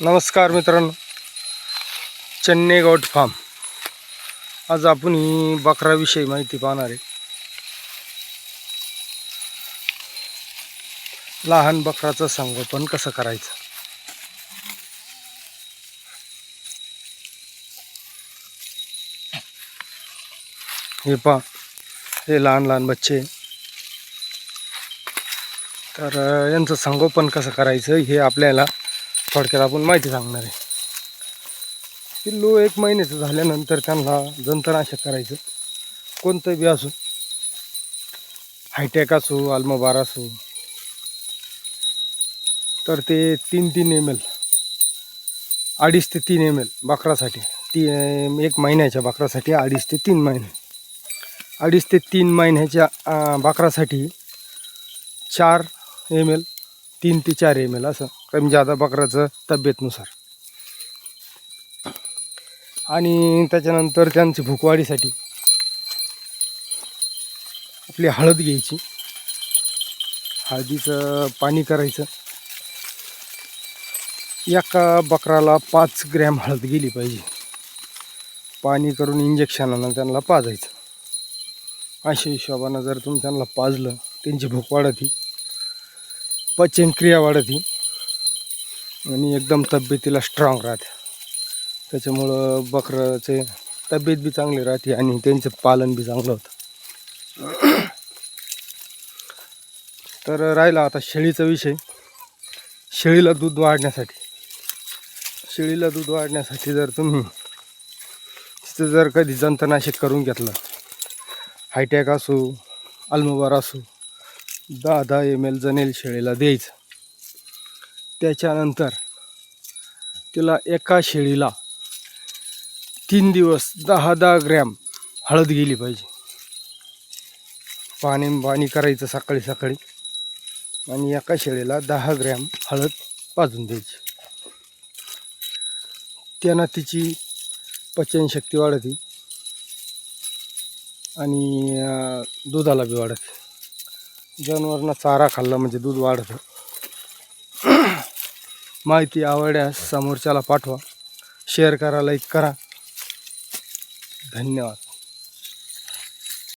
नमस्कार मित्रांनो, Chennai goat farm. आज आपण ही बकराविषयी माहिती पाहणार आहे. लहान बकराचं संगोपन कसं करायचं. हे पहा, हे लहान लहान बच्चे. तर यांचं संगोपन कसं करायचं हे आपल्याला थोडक्यात आपण माहिती सांगणार आहे. पिल्लू 1 महिन्याचं झाल्यानंतर त्यांना जंतुनाशक करायचं. कोणतं बी असो, हायटेक असो, अल्मोबार असो, तर ते 3 ml, 2.5 ते 3 ml बकरासाठी. 1 महिन्याच्या बकरासाठी 2.5 ते 3 महिने. 2.5 ते 3 महिन्याच्या बकरासाठी 4 ml, 3 ते 4 ml असं कमी जादा बकराचं तब्येतनुसार. आणि त्याच्यानंतर त्यांची भूकवाढीसाठी आपली हळद घ्यायची. हळदीचं पाणी करायचं. एका बकराला 5 ग्रॅम हळद गेली पाहिजे. पाणी करून इंजेक्शनानं त्यांना पाजायचं. अशा हिशोबानं जर तुम्ही त्यांना पाजलं, त्यांची भूक वाढती, पचनक्रिया वाढती आणि एकदम तब्येतीला स्ट्रॉंग राहते. त्याच्यामुळं बकराचे तब्येत बी चांगली राहते आणि त्यांचं पालन बी चांगलं होतं. तर राहिला आता शेळीचा विषय. शेळीला दूध वाढण्यासाठी जर तुम्ही तिथं जर कधी जंतुनाशक करून घेतलं, हायटॅक असो, अल्मोबार असो, 10 ml जनेल शेळीला द्यायचं. त्याच्यानंतर तिला एका शेळीला 3 दिवस 10 ग्रॅम हळद गेली पाहिजे. पाणी करायचं सकाळी आणि एका शेळीला 10 ग्रॅम हळद पाजून द्यायची. त्यानं तिची पचनशक्ती वाढते आणि दुधाला बी वाढते. जनावरांना चारा खाल्ला म्हणजे दूध वाढतं. माहिती आवडल्यास समोरच्याला पाठवा, शेअर करा, लाईक करा. धन्यवाद.